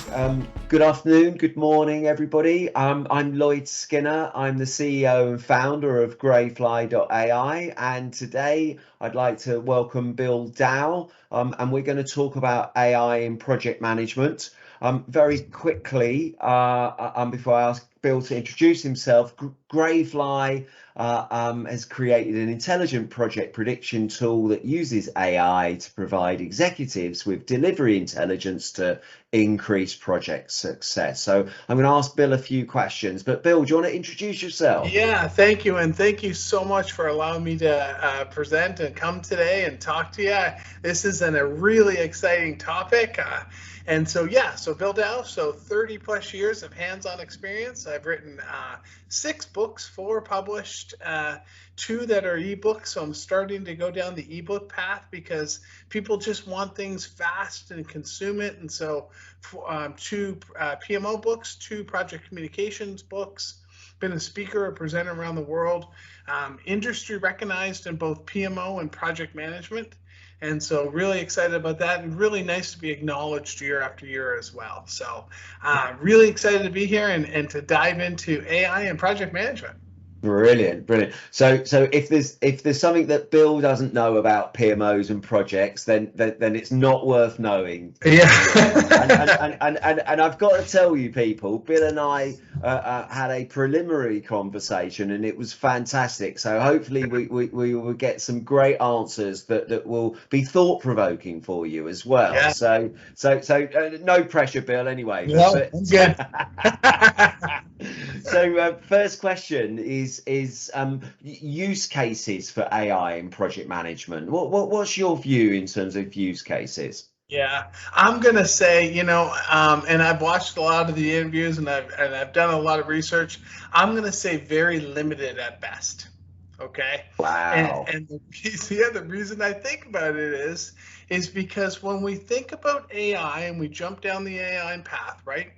Good afternoon, good morning, everybody. I'm Lloyd Skinner. I'm the CEO and founder of Greyfly.ai, and today I'd like to welcome Bill Dow, and we're going to talk about AI in project management. Very quickly, before I ask Bill to introduce himself, Greyfly has created an intelligent project prediction tool that uses AI to provide executives with delivery intelligence to increase project success. So I'm going to ask Bill a few questions, but Bill, do you want to introduce yourself? Yeah, thank you. And thank you so much for allowing me to present and come today and talk to you. This is a really exciting topic. So Bill Dow, so 30 plus years of hands-on experience. I've written 6 books, 4 published, 2 that are ebooks. So I'm starting to go down the ebook path because people just want things fast and consume it. And so 2 PMO books, 2 project communications books. Been a speaker, a presenter around the world, industry recognized in both PMO and project management. And so really excited about that, and really nice to be acknowledged year after year as well. So really excited to be here and to dive into AI and project management. Brilliant, brilliant. So if there's something that Bill doesn't know about PMOs and projects, then it's not worth knowing. Yeah. and I've got to tell you, people, Bill and I had a preliminary conversation, and it was fantastic. So hopefully we will get some great answers that will be thought provoking for you as well. Yeah. So no pressure, Bill. Anyway. No, that's good. So first question is use cases for AI in project management. What's your view in terms of use cases? Yeah, I'm gonna say, and I've watched a lot of the interviews, and I've done a lot of research. I'm gonna say very limited at best. Okay. Wow. And the reason I think about it is because when we think about AI and we jump down the AI path, right?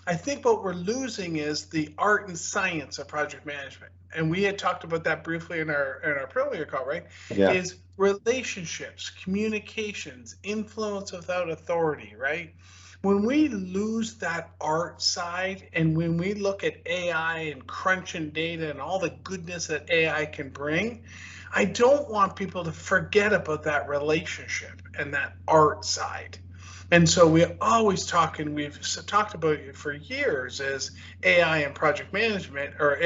I think what we're losing is the art and science of project management. And we had talked about that briefly in our earlier call, right? Yeah. Is relationships, communications, influence without authority, right? When we lose that art side, and when we look at AI and crunching data and all the goodness that AI can bring, I don't want people to forget about that relationship and that art side. And so we're always talking, we've talked about it for years, as AI and project management, or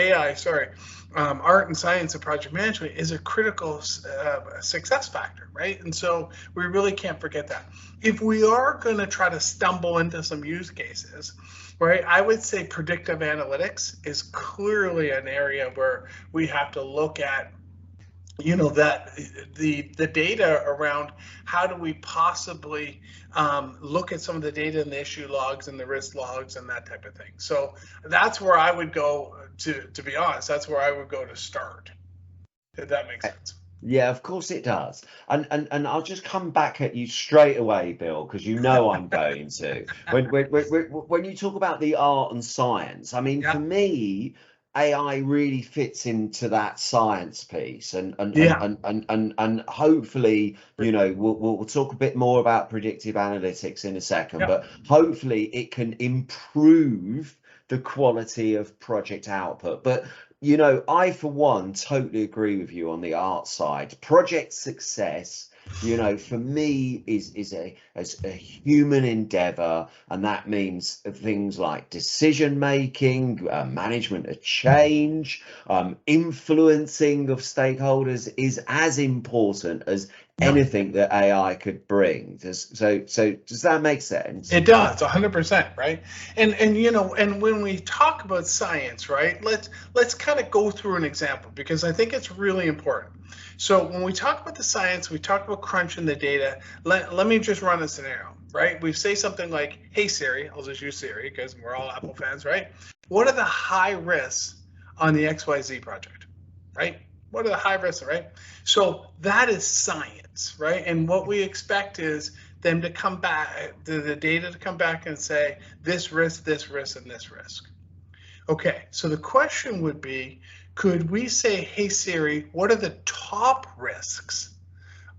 art and science of project management is a critical success factor, right? And so we really can't forget that. If we are going to try to stumble into some use cases, right, I would say predictive analytics is clearly an area where we have to look at that the data around how do we possibly look at some of the data in the issue logs and the risk logs and that type of thing. So that's where I would go to be honest. That's where I would go to start, if that makes sense. Yeah, of course it does. And I'll just come back at you straight away, Bill, because I'm going to. When you talk about the art and science, I mean, Yeah. For me, AI really fits into that science piece, and hopefully, we'll talk a bit more about predictive analytics in a second, Yeah. but hopefully it can improve the quality of project output. But I, for one, totally agree with you on the art side. Project success, for me is a human endeavor, and that means things like decision making, management of change, influencing of stakeholders is as important as anything that AI could bring. Does that make sense? It does, 100%, right? And when we talk about science, right, let's kind of go through an example, because I think it's really important. So when we talk about the science, we talk about crunching the data. Let me just run a scenario, right? We say something like, "Hey Siri," I'll just use Siri because we're all Apple fans, right? What are the high risks on the XYZ project, right? What are the high risks, right? So that is science, right? And what we expect is them to come back, the data to come back and say, this risk, and this risk. Okay, so the question would be, could we say, "Hey Siri, what are the top risks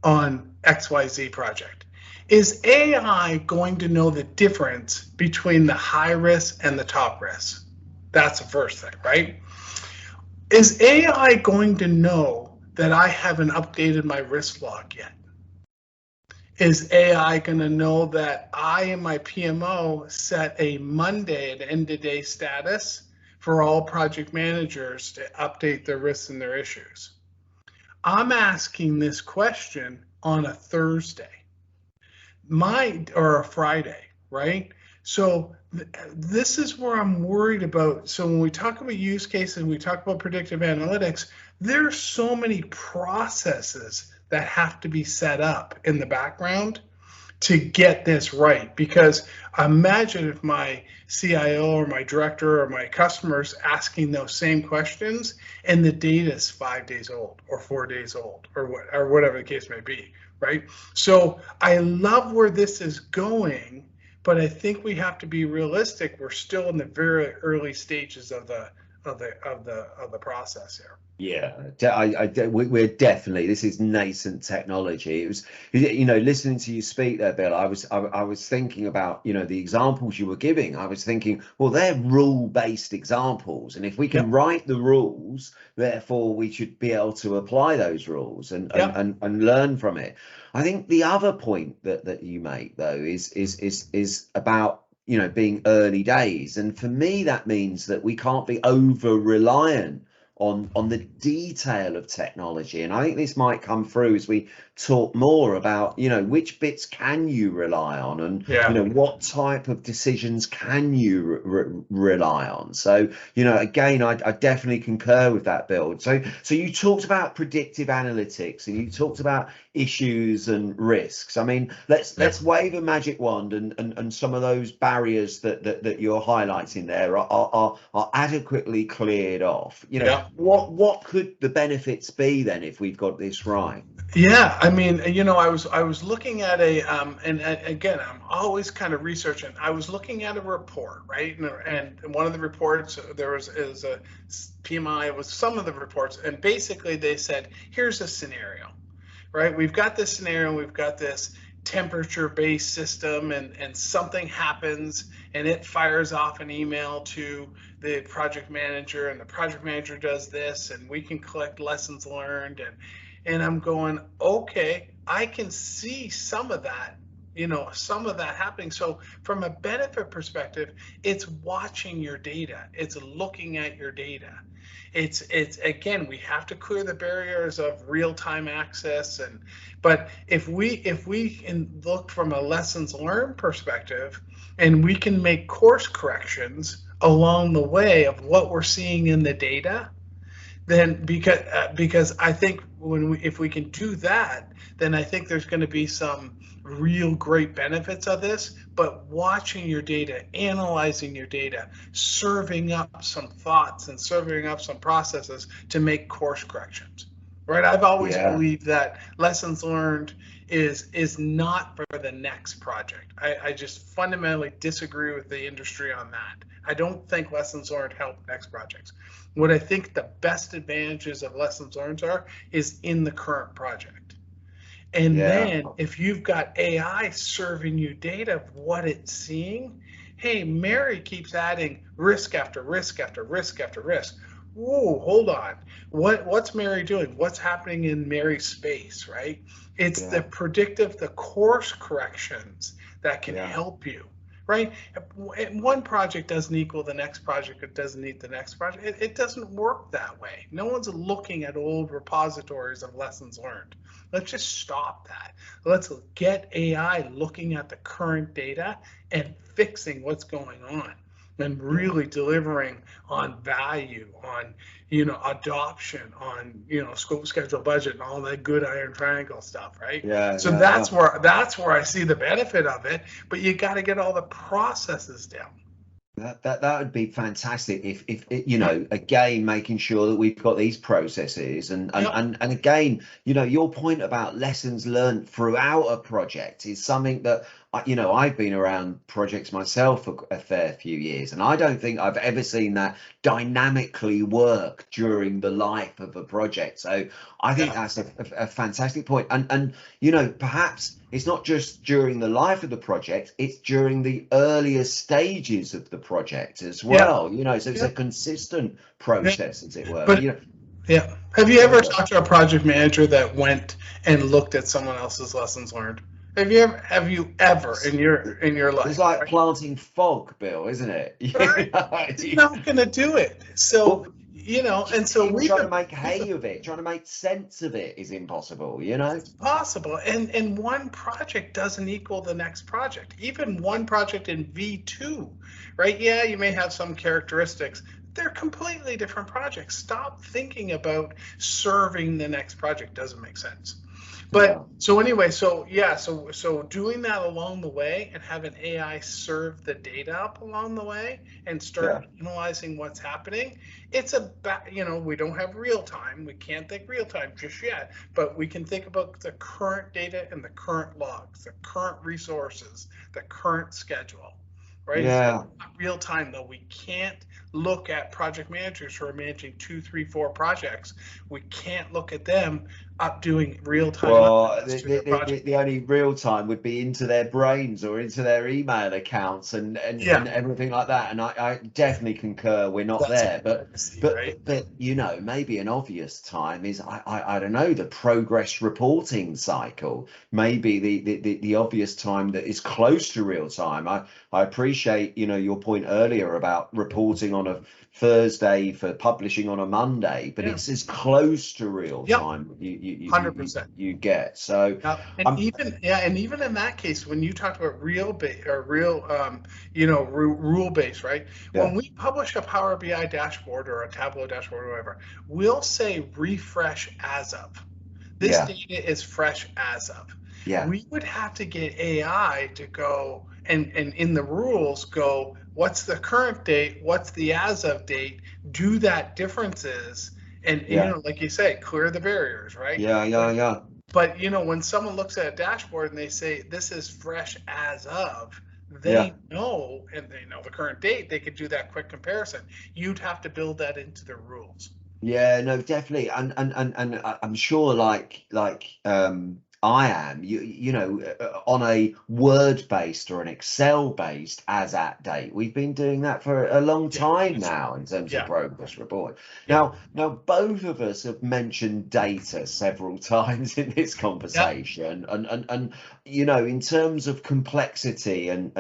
on XYZ project?" Is AI going to know the difference between the high risk and the top risk? That's the first thing, right? Is AI going to know that I haven't updated my risk log yet? Is AI going to know that I and my PMO set a Monday at end of day status for all project managers to update their risks and their issues? I'm asking this question on a Thursday, or a Friday, right? So this is where I'm worried about. So when we talk about use cases, we talk about predictive analytics, there's so many processes that have to be set up in the background to get this right. Because imagine if my CIO or my director or my customers asking those same questions and the data is 5 days old or 4 days old or whatever the case may be, right? So I love where this is going, but I think we have to be realistic. We're still in the very early stages of the process here. Yeah, we're definitely, this is nascent technology. It was, listening to you speak there, Bill, I was thinking about, the examples you were giving. I was thinking, well, they're rule-based examples, and if we can write the rules, therefore we should be able to apply those rules and learn from it. I think the other point that you make, though, is about being early days, and for me that means that we can't be over reliant on the detail of technology. And I think this might come through as we talk more about which bits can you rely on, and what type of decisions can you rely on. So again, I definitely concur with that, Bill. So you talked about predictive analytics and you talked about issues and risks. I mean, let's wave a magic wand and some of those barriers that you're highlighting there are adequately cleared off. What could the benefits be then if we've got this right? Yeah, I mean, I was looking at and again, I'm always kind of researching. I was looking at a report, right? And one of the reports, is a PMI, it was some of the reports, and basically they said, here's a scenario, right? We've got this scenario, we've got this temperature-based system, and something happens, and it fires off an email to the project manager, and the project manager does this, and we can collect lessons learned, and I'm going, okay, I can see some of that, happening. So from a benefit perspective, it's watching your data, it's looking at your data. It's again, we have to clear the barriers of real-time access, but if we can look from a lessons learned perspective, and we can make course corrections along the way of what we're seeing in the data, then because I think if we can do that, then I think there's going to be some real great benefits of this. But watching your data, analyzing your data, serving up some thoughts and serving up some processes to make course corrections, right? I've always believed that lessons learned is not for the next project. I just fundamentally disagree with the industry on that. I don't think lessons learned help next projects. What I think the best advantages of lessons learned is in the current project. And then if you've got AI serving you data of what it's seeing, hey, Mary keeps adding risk after risk after risk after risk. Whoa, hold on. What's Mary doing? What's happening in Mary's space, right? It's the predictive, the course corrections that can help you, right? One project doesn't equal the next project. It doesn't need the next project. It doesn't work that way. No one's looking at old repositories of lessons learned. Let's just stop that. Let's get AI looking at the current data and fixing what's going on, and really delivering on value, on adoption, on scope, schedule, budget, and all that good iron triangle stuff, right? That's where I see the benefit of it. But you got to get all the processes down. That would be fantastic if again, making sure that we've got these processes and again, your point about lessons learned throughout a project is something that you know, I've been around projects myself for a fair few years, and I don't think I've ever seen that dynamically work during the life of a project. So I think Yeah. that's a fantastic point. And you know, perhaps it's not just during the life of the project, it's during the earlier stages of the project as Yeah. well. You know, so it's Yeah. a consistent Yeah. process, as it were. But You know, yeah. Have you sorry, ever Bill. talked to a project manager that went and looked at someone else's lessons learned? Have you ever It's, in your it's life, like right? planting fog, Bill, isn't it? Right. You know, You're not going to do it. So, well, and so even trying to make hay of it, trying to make sense of it is impossible, you know? it's possible. And one project doesn't equal the next project. Even one project in V2, right? Yeah, you may have some characteristics. They're completely different projects. Stop thinking about serving the next project. Doesn't make sense. But Yeah, so anyway, so yeah, so doing that along the way and having AI serve the data up along the way and yeah, start analyzing what's happening. It's about, we don't have real time. We can't think real time just yet, but we can think about the current data and the current logs, the current resources, the current schedule, right? It's yeah. not real time though. We can't look at project managers who are managing 2, 3, 4 projects. We can't look at them up doing real time Well, updates to their project. the only real time would be into their brains or into their email accounts Yeah, and everything like that. And I definitely concur we're not that's there. what I want to see, right? But you know, maybe an obvious time is I don't know, the progress reporting cycle. Maybe the obvious time that is close to real time. I appreciate, you know, your point earlier about reporting on a Thursday for publishing on a Monday, but Yeah. it's as close to real Yep. time 100%. you get. So Yeah, I'm and even in that case, when you talked about real base or real, rule base, right? When yeah, we publish a Power BI dashboard or a Tableau dashboard or whatever, we'll say refresh as of. This yeah, data is fresh as of. yeah, We would have to get AI to go and in the rules go, what's the current date? What's the as of date? Do that differences and yeah, like you say, clear the barriers, right? yeah. But when someone looks at a dashboard and they say this is fresh as of, Yeah. they know and they know the current date, they could do that quick comparison. You'd have to build that into the rules. Yeah, no, definitely, and I'm sure, I am, you know, on a Word based or an Excel based as at date. We've been doing that for a long Yeah, time that's right. now in terms of Yeah, progress report. yeah, Now, both of us have mentioned data several times in this yeah. conversation, and you know, in terms of complexity and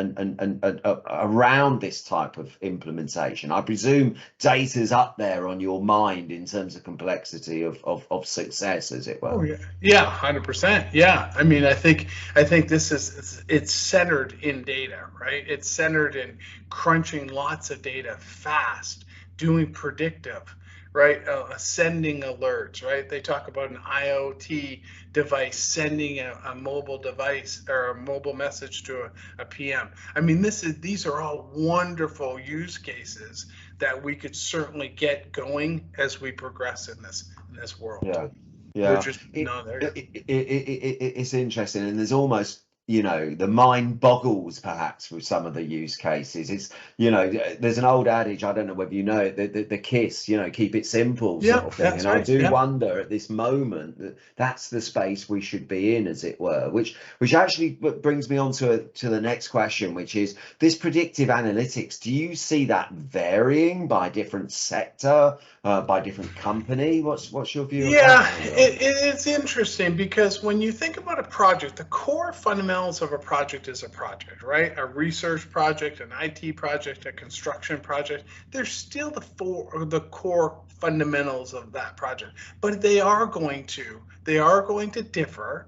around this type of implementation, I presume data's up there on your mind in terms of complexity of success, as it Oh were. yeah, yeah, 100%. Yeah, I mean, I think this is it's centered in data, right? It's centered in crunching lots of data fast, doing predictive, right? Sending alerts, right? They talk about an IoT device sending a mobile device or a mobile message to a PM. I mean, these are all wonderful use cases that we could certainly get going as we progress in this world. Yeah, We're yeah. just not there yet. It's interesting, and there's almost, you know, the mind boggles perhaps with some of the use cases. It's, you know, there's an old adage, I don't know whether you know it, the kiss, you know, keep it simple sort Yeah, of thing. that's And I right. do Yeah. wonder at this moment that that's the space we should be in, as it were, which actually brings me on to the next question, which is this predictive analytics. Do you see that varying by different sector, by different company? What's your view of that Yeah, one, Bill? it's interesting because when you think about a project, the core fundamentals of a project is a project, right? A research project, an IT project, a construction project. They're still the core fundamentals of that project, but they are going to differ.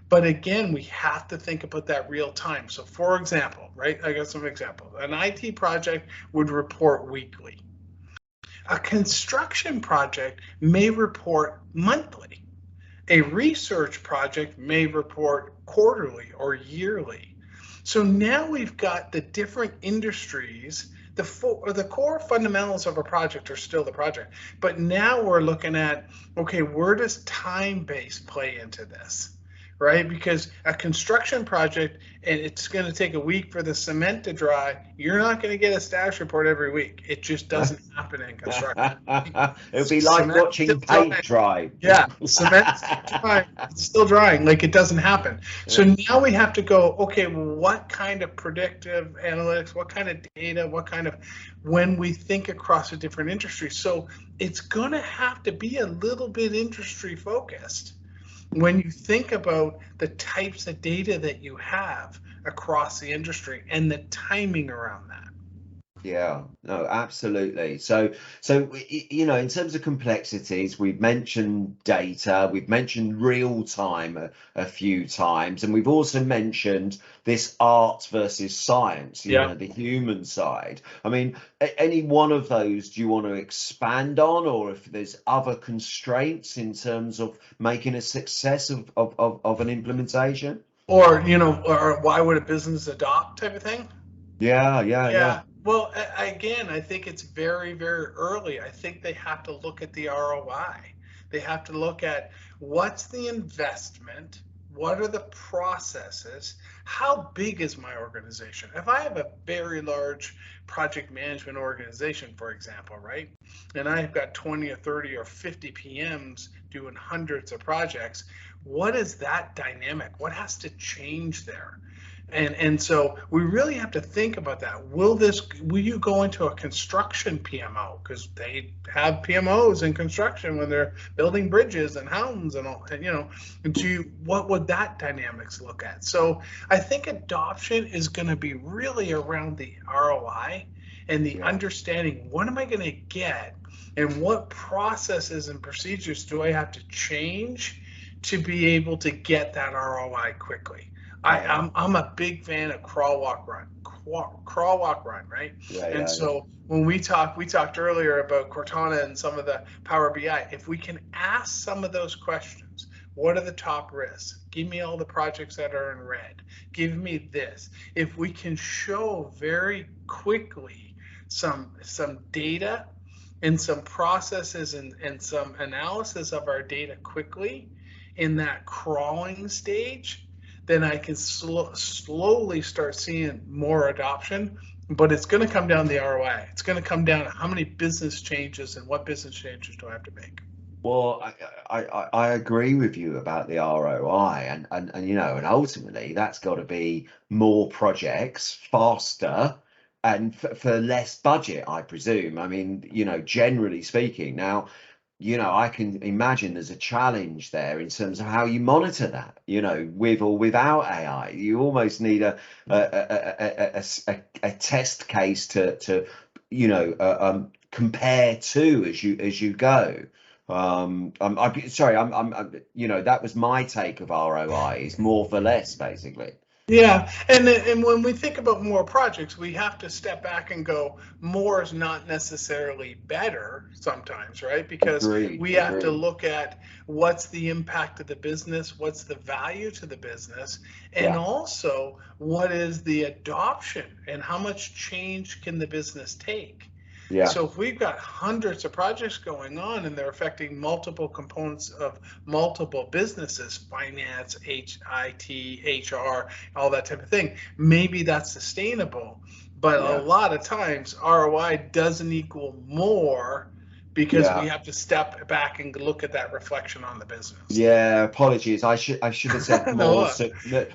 But again, we have to think about that real time. So, for example, right? I got some examples. An IT project would report weekly. A construction project may report monthly. A research project may report quarterly or yearly. So now we've got the different industries. The core fundamentals of a project are still the project, but now we're looking at, okay, where does time base play into this? right? Because a construction project, and it's going to take a week for the cement to dry, you're not going to get a status report every week. It just doesn't happen in construction. It'll be like Cement still watching paint drying. dry. Yeah, cement's still drying. It's still drying. Like, it doesn't happen. So now we have to go, okay, well, what kind of predictive analytics, what kind of data, when we think across a different industry. So it's going to have to be a little bit industry focused when you think about the types of data that you have across the industry and the timing around that. Yeah, no, absolutely. So, in terms of complexities, we've mentioned data, we've mentioned real time a few times, and we've also mentioned this art versus science, Yeah. the human side. I mean, any one of those do you want to expand on, or if there's other constraints in terms of making a success of an implementation? Or, or why would a business adopt type of thing? Yeah, yeah, yeah. Yeah. Well, again, I think it's very, very early. I think they have to look at the ROI. They have to look at what's the investment, what are the processes, how big is my organization? If I have a very large project management organization, for example, right, and I've got 20 or 30 or 50 PMs doing hundreds of projects, what is that dynamic? What has to change there? And so we really have to think about that. Will you go into a construction PMO, because they have PMOs in construction when they're building bridges and homes and all, and what would that dynamics look at? So I think adoption is going to be really around the ROI and the understanding, what am I going to get, and what processes and procedures do I have to change to be able to get that ROI quickly. I'm a big fan of crawl, walk, run, right? And so when we talked earlier about Cortana and some of the Power BI. If we can ask some of those questions, what are the top risks? Give me all the projects that are in red. Give me this. If we can show very quickly some data and some processes and some analysis of our data quickly in that crawling stage, then I can slowly start seeing more adoption. But it's going to come down to the ROI. It's going to come down to how many business changes and what business changes do I have to make. Well, I agree with you about the ROI, and and ultimately that's got to be more projects faster and for less budget, I presume. I mean, generally speaking. Now, I can imagine there's a challenge there in terms of how you monitor that, with or without AI. You almost need a test case to compare to as you go. Sorry, that was my take of ROI, is more for less, basically. Yeah, and when we think about more projects, we have to step back and go, more is not necessarily better sometimes, right? Because we have to look at what's the impact of the business, what's the value to the business, and also what is the adoption and how much change can the business take. Yeah. So if we've got hundreds of projects going on and they're affecting multiple components of multiple businesses, finance, IT, HR, all that type of thing, maybe that's sustainable. But a lot of times ROI doesn't equal more, because we have to step back and look at that reflection on the business. Yeah, apologies. I should have said more.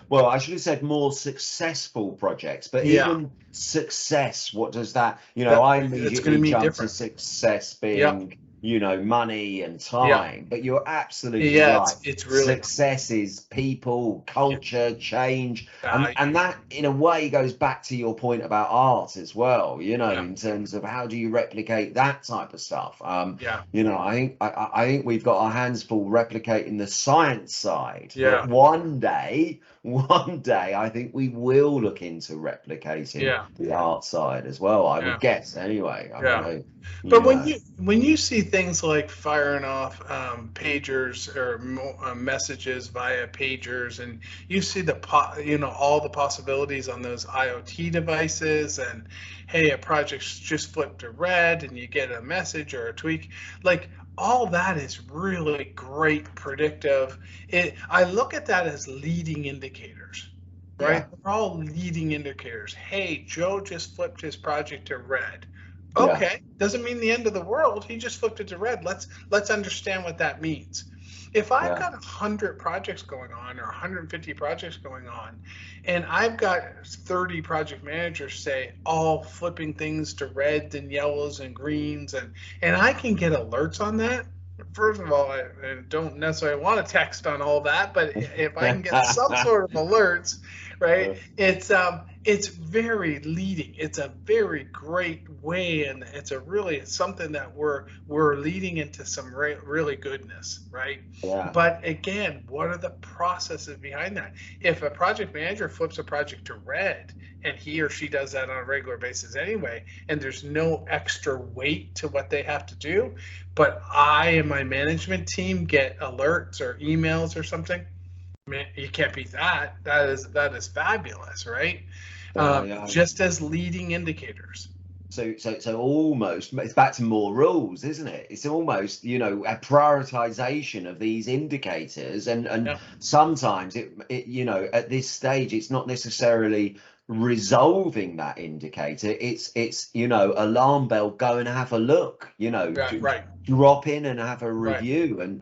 Well, I should have said more successful projects. But even success, what does that? I immediately jump to success being money and time. But you're absolutely right. It's really success is people, culture, change, and that in a way goes back to your point about art as well. In terms of how do you replicate that type of stuff. I think we've got our hands full replicating the science side. But one day, I think we will look into replicating the art side as well. I would guess anyway. But when you see things like firing off pagers or messages via pagers, and you see all the possibilities on those IoT devices, and hey, a project's just flipped to red, and you get a message or a tweak. Like, all that is really great predictive. I look at that as leading indicators, right? Yeah. They're all leading indicators. Hey, Joe just flipped his project to red. Yeah. Okay, doesn't mean the end of the world. He just flipped it to red. Let's understand what that means. If I've Yeah. got 100 projects going on or 150 projects going on, and I've got 30 project managers, say, all flipping things to reds and yellows and greens, and I can get alerts on that. First of all, I don't necessarily want to text on all that, but if I can get some sort of alerts, right? It's very leading. It's a very great way, and it's something that we're leading into some really goodness, right? Yeah. But again, what are the processes behind that? If a project manager flips a project to red, and he or she does that on a regular basis anyway, and there's no extra weight to what they have to do, but I and my management team get alerts or emails or something, man, you can't beat that. That is fabulous, right? Yeah. Yeah. Just as leading indicators. So almost it's back to more rules, isn't it? It's almost, a prioritization of these indicators, and Yeah. sometimes it at this stage it's not necessarily resolving that indicator. It's alarm bell, go and have a look, Right. drop in and have a Right. review, and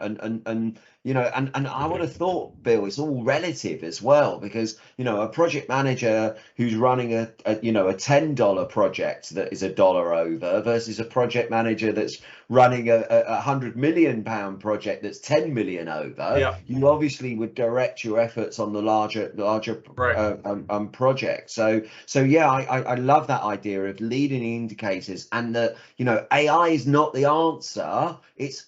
I would have thought, Bill, it's all relative as well, because a project manager who's running a $10 project that is $1 over versus a project manager that's running a £100 million project that's 10 million over, Yeah. you obviously would direct your efforts on the larger Right. project. So yeah, I love that idea of leading indicators, and that AI is not the answer. It's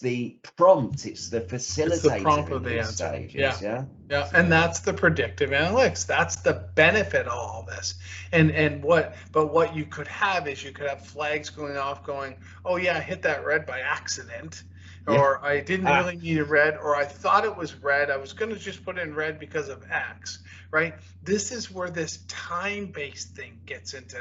the prompt. It's the It's the facilitator prompt in of the these answer. stages. Yeah. Yeah. Yeah, So, and that's the predictive analytics. That's the benefit of all this. But what you could have is you could have flags going off going, "Oh yeah, I hit that red by accident." yeah. Or I didn't really need a red, or I thought it was red. I was going to just put in red because of X, right? This is where this time-based thing gets into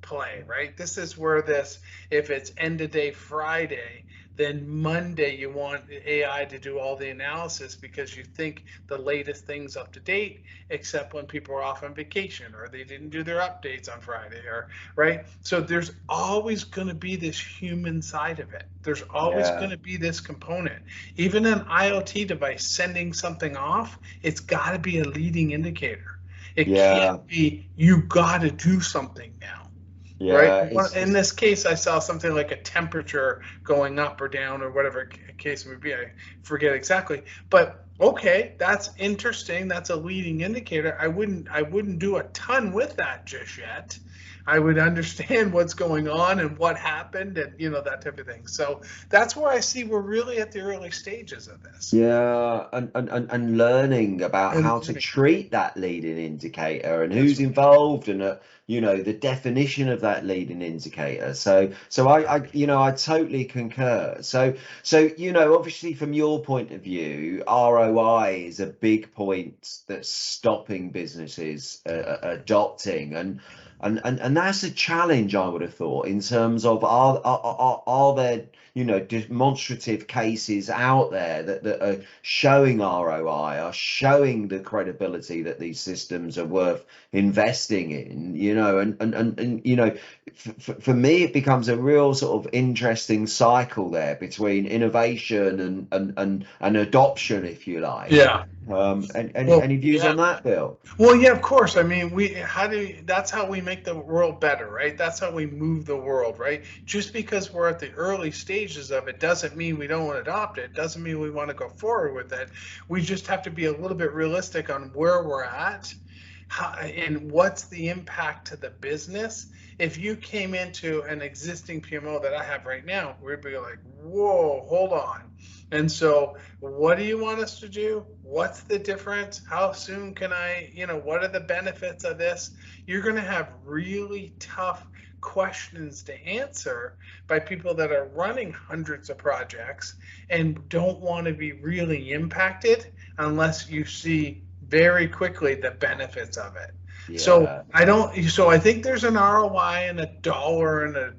play, right? This is where if it's end of day Friday, then Monday you want AI to do all the analysis because you think the latest thing's up to date, except when people are off on vacation or they didn't do their updates on Friday, or right. So there's always going to be this human side of it. There's always going Yeah. to be this component. Even an IoT device sending something off, it's got to be a leading indicator. It Yeah. can't be you got to do something now. Right. Yeah. In this case, I saw something like a temperature going up or down or whatever case would be. I forget exactly, but okay, that's interesting. That's a leading indicator. I wouldn't do a ton with that just yet. I would understand what's going on and what happened, and that type of thing. So that's where I see we're really at the early stages of this. Yeah, and learning about And how to treat that leading indicator and that's who's right. involved, and the definition of that leading indicator. So I totally concur. So obviously from your point of view, ROI is a big point that's stopping businesses adopting, and that's a challenge, I would have thought, in terms of are there demonstrative cases out there that are showing ROI, are showing the credibility that these systems are worth investing in, and for me it becomes a real sort of interesting cycle there between innovation and adoption, if you like. Yeah. And Well, any views yeah. on that, Bill? Well, yeah, of course. I mean, that's how we make the world better, right? That's how we move the world, right? Just because we're at the early stages of it doesn't mean we don't want to adopt it. Doesn't mean we want to go forward with it. We just have to be a little bit realistic on where we're at, and what's the impact to the business. If you came into an existing PMO that I have right now, we'd be like, whoa, hold on. And so, what do you want us to do? What's the difference? How soon can what are the benefits of this? You're going to have really tough questions to answer by people that are running hundreds of projects and don't want to be really impacted unless you see very quickly the benefits of it. So Yeah. I think there's an ROI and a dollar and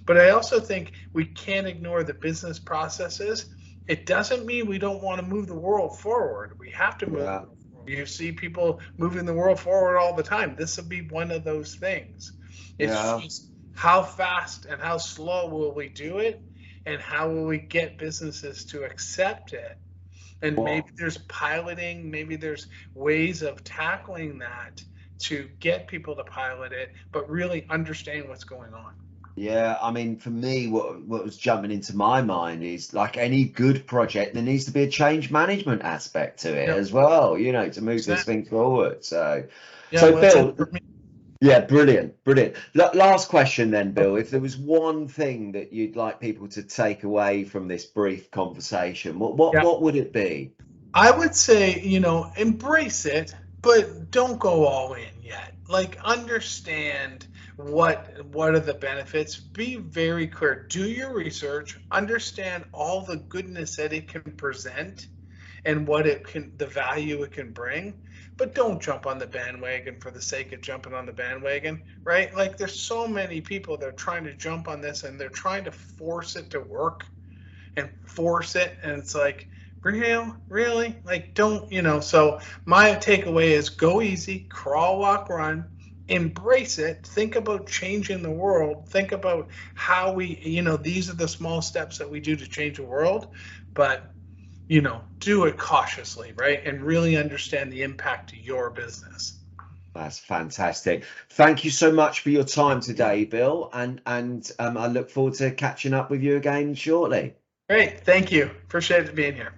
but I also think we can't ignore the business processes. It doesn't mean we don't want to move the world forward. We have to move the Yeah. world forward. You see people moving the world forward all the time. This will be one of those things. It's Yeah. just how fast and how slow will we do it, and how will we get businesses to accept it? And maybe What? there's piloting, maybe there's ways of tackling that to get people to pilot it, but really understand what's going on. Yeah, I mean, for me, what was jumping into my mind is like any good project, there needs to be a change management aspect to it Yep. as well, you know, to move this thing forward. So, Yeah, so well, that's it Bill, for me. yeah, brilliant, brilliant. Last question then, Bill. If there was one thing that you'd like people to take away from this brief conversation, Yeah. what would it be? I would say, embrace it, but don't go all in yet. Like understand what are the benefits. Be very clear. Do your research, understand all the goodness that it can present and the value it can bring. But don't jump on the bandwagon for the sake of jumping on the bandwagon, right? Like there's so many people that are trying to jump on this and they're trying to force it to work and force it, and it's like, really, like, don't, so my takeaway is go easy, crawl, walk, run, embrace it, think about changing the world, think about how these are the small steps that we do to change the world, but do it cautiously, right, and really understand the impact to your business. That's fantastic. Thank you so much for your time today, Bill, and I look forward to catching up with you again shortly. Great, thank you, appreciate it being here.